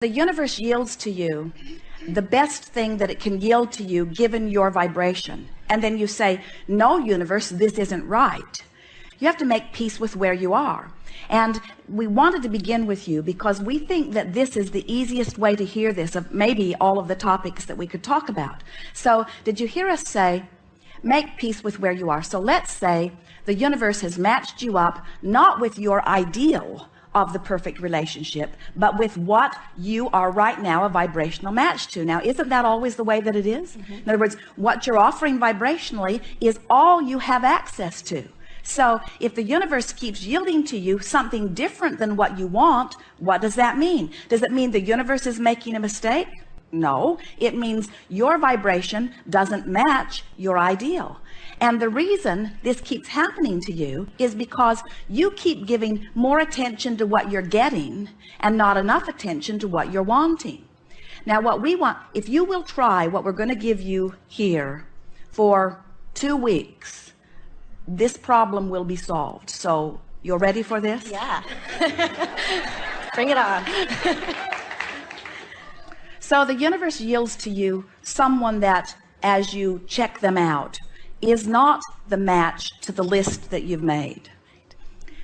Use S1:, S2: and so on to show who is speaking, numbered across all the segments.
S1: The universe yields to you the best thing that it can yield to you given your vibration. And then you say, no, universe, this isn't right. You have to make peace with where you are. And we wanted to begin with you because we think that this is the easiest way to hear this of maybe all of the topics that we could talk about. So did you hear us say, make peace with where you are? So let's say the universe has matched you up, not with your ideal of the perfect relationship, but with what you are right now a vibrational match to. Now, isn't that always the way that it is? In other words, what you're offering vibrationally is all you have access to. So if the universe keeps yielding to you something different than what you want, what does that mean? Does it mean the universe is making a mistake? No, it means your vibration doesn't match your ideal. And the reason this keeps happening to you is because you keep giving more attention to what you're getting and not enough attention to what you're wanting. Now, what we want, if you will try what we're going to give you here for 2 weeks, this problem will be solved. So you're ready for this?
S2: Yeah. Bring it on.
S1: So the universe yields to you someone that, as you check them out, is not the match to the list that you've made.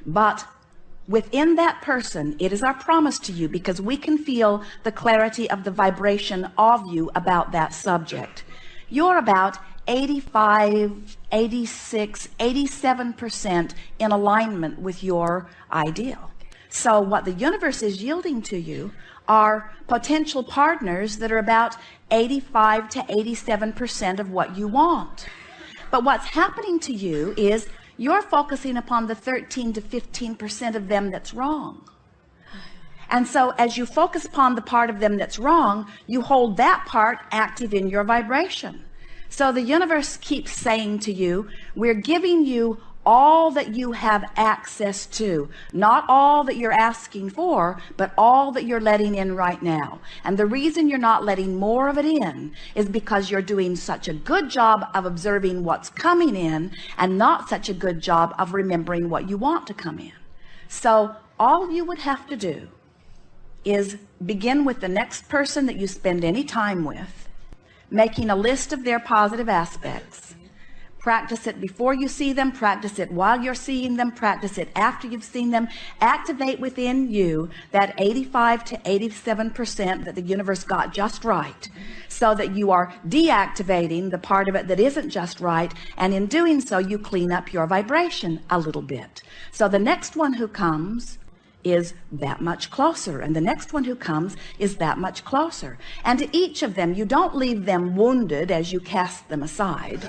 S1: But within that person, it is our promise to you, because we can feel the clarity of the vibration of you about that subject. You're about 85, 86, 87% in alignment with your ideal. So what the universe is yielding to you are potential partners that are about 85 to 87% of what you want. But what's happening to you is you're focusing upon the 13 to 15% of them that's wrong. And so as you focus upon the part of them that's wrong, you hold that part active in your vibration. So the universe keeps saying to you, we're giving you all that you have access to, not all that you're asking for, but all that you're letting in right now. And the reason you're not letting more of it in is because you're doing such a good job of observing what's coming in and not such a good job of remembering what you want to come in. So all you would have to do is begin with the next person that you spend any time with, making a list of their positive aspects. Practice it before you see them, practice it while you're seeing them, practice it after you've seen them. Activate within you that 85 to 87% that the universe got just right, so that you are deactivating the part of it that isn't just right, and in doing so you clean up your vibration a little bit. So the next one who comes is that much closer, and the next one who comes is that much closer. And to each of them, you don't leave them wounded as you cast them aside.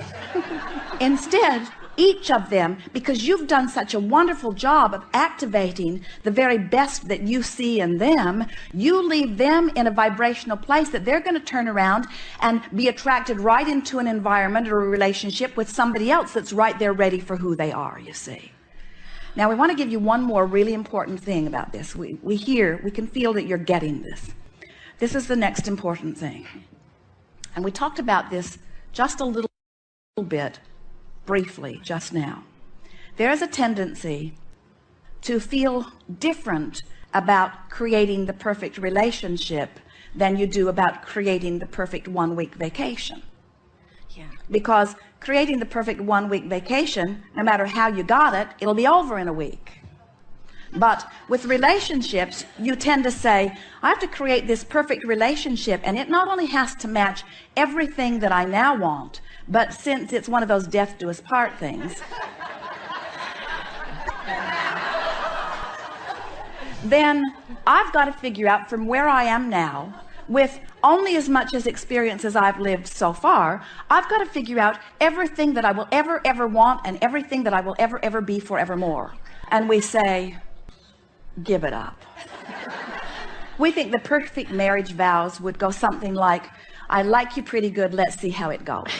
S1: Instead, each of them, because you've done such a wonderful job of activating the very best that you see in them, you leave them in a vibrational place that they're going to turn around and be attracted right into an environment or a relationship with somebody else that's right there ready for who they are, you see. Now, we want to give you one more really important thing about this. We can feel that you're getting this. This is the next important thing. And we talked about this just a little bit briefly just now. There is a tendency to feel different about creating the perfect relationship than you do about creating the perfect 1-week vacation. Yeah. Because creating the perfect 1-week vacation, no matter how you got it, it'll be over in a week. But with relationships, you tend to say, I have to create this perfect relationship, and it not only has to match everything that I now want, but since it's one of those death do us part things, then I've got to figure out from where I am now, with only as much as experience as I've lived so far, I've got to figure out everything that I will ever want and everything that I will ever be forevermore. And we say, give it up. We think the perfect marriage vows would go something like, I like you pretty good, let's see how it goes.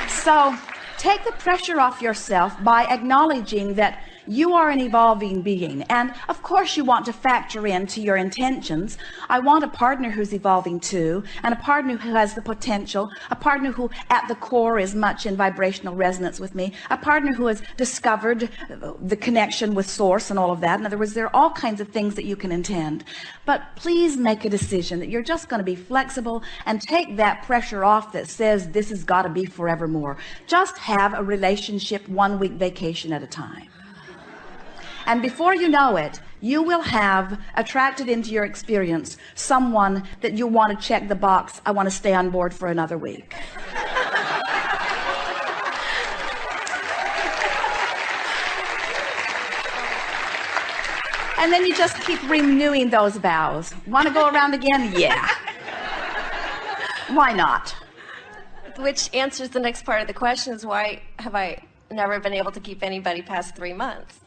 S1: So take the pressure off yourself by acknowledging that You are an evolving being, and of course you want to factor into your intentions. I want a partner who's evolving too, and a partner who has the potential, a partner who at the core is much in vibrational resonance with me, a partner who has discovered the connection with source and all of that. In other words, there are all kinds of things that you can intend, but please make a decision that you're just going to be flexible and take that pressure off that says this has got to be forevermore. Just have a relationship 1 week vacation at a time. And before you know it, you will have attracted into your experience someone that you want to check the box, I want to stay on board for another week. And then you just keep renewing those vows. Want to go around again? Yeah. Why not?
S2: Which answers the next part of the question, is why have I never been able to keep anybody past 3 months?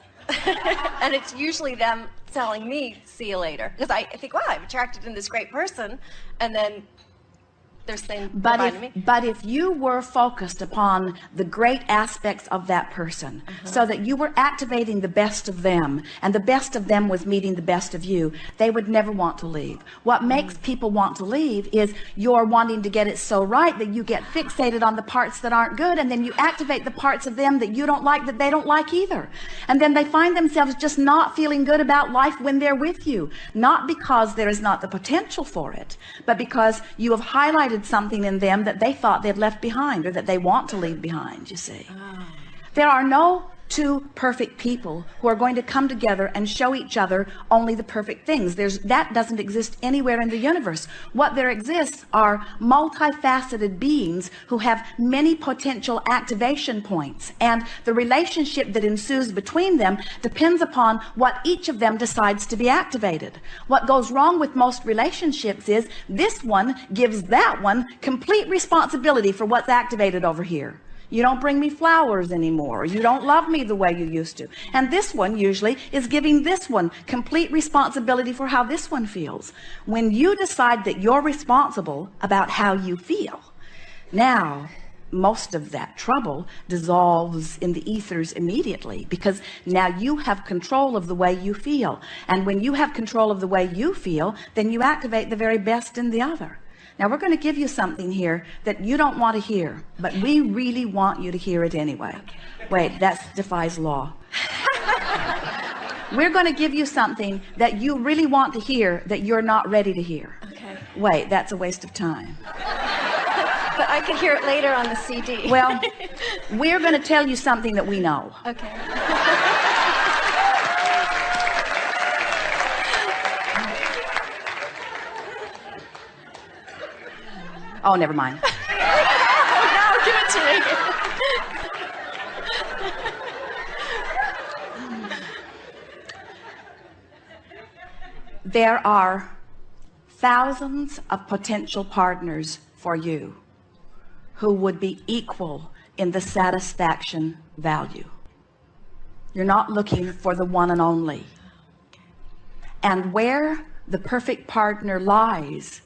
S2: And it's usually them telling me, see you later. Because I think, wow, I've attracted in this great person, and then they're saying goodbye to me.
S1: But if you were focused upon the great aspects of that person, so that you were activating the best of them, and the best of them was meeting the best of you, they would never want to leave. What makes people want to leave is you're wanting to get it so right that you get fixated on the parts that aren't good, and then you activate the parts of them that you don't like, that they don't like either. And then they find themselves just not feeling good about life when they're with you, not because there is not the potential for it, but because you have highlighted something in them that they thought they'd left behind, or that they want to leave behind, you see. There are no two perfect people who are going to come together and show each other only the perfect things. That doesn't exist anywhere in the universe. What there exists are multifaceted beings who have many potential activation points, and the relationship that ensues between them depends upon what each of them decides to be activated. What goes wrong with most relationships is this one gives that one complete responsibility for what's activated over here. You don't bring me flowers anymore. You don't love me the way you used to. And this one usually is giving this one complete responsibility for how this one feels. When you decide that you're responsible about how you feel, now most of that trouble dissolves in the ethers immediately, because now you have control of the way you feel. And when you have control of the way you feel, then you activate the very best in the other. Now we're going to give you something here that you don't want to hear, but we really want you to hear it anyway. Wait, that defies law. We're going to give you something that you really want to hear that you're not ready to hear.
S2: Okay.
S1: Wait, that's a waste of time.
S2: But I could hear it later on the CD.
S1: Well, we're going to tell you something that we know.
S2: Okay.
S1: Oh, never mind.
S2: No, give it to me.
S1: There are thousands of potential partners for you who would be equal in the satisfaction value. You're not looking for the one and only. And where the perfect partner lies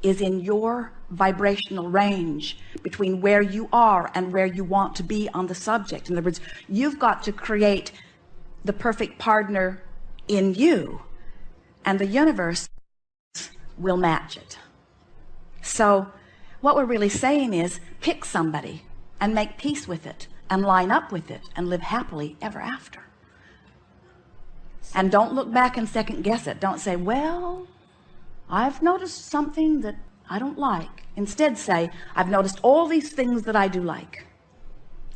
S1: is in your vibrational range between where you are and where you want to be on the subject. In other words, you've got to create the perfect partner in you, and the universe will match it. So what we're really saying is pick somebody and make peace with it and line up with it and live happily ever after. And don't look back and second guess it. Don't say, well, I've noticed something that I don't like. Instead say, I've noticed all these things that I do like.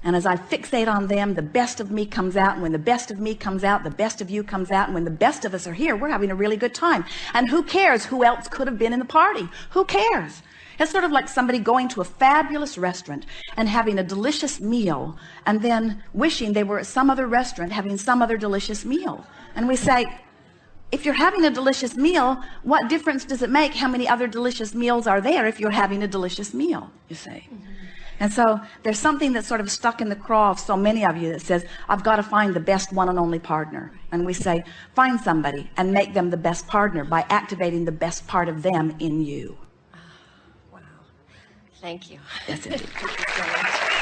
S1: And as I fixate on them, the best of me comes out. And when the best of me comes out, the best of you comes out. And when the best of us are here, we're having a really good time. And who cares who else could have been in the party? Who cares? It's sort of like somebody going to a fabulous restaurant and having a delicious meal and then wishing they were at some other restaurant having some other delicious meal. And we say, if you're having a delicious meal, what difference does it make how many other delicious meals are there if you're having a delicious meal, you say? And so there's something that's sort of stuck in the craw of so many of you that says, I've got to find the best one and only partner. And we say, find somebody and make them the best partner by activating the best part of them in you.
S2: Wow. Thank you.
S1: Yes, indeed.
S2: Thank you so much.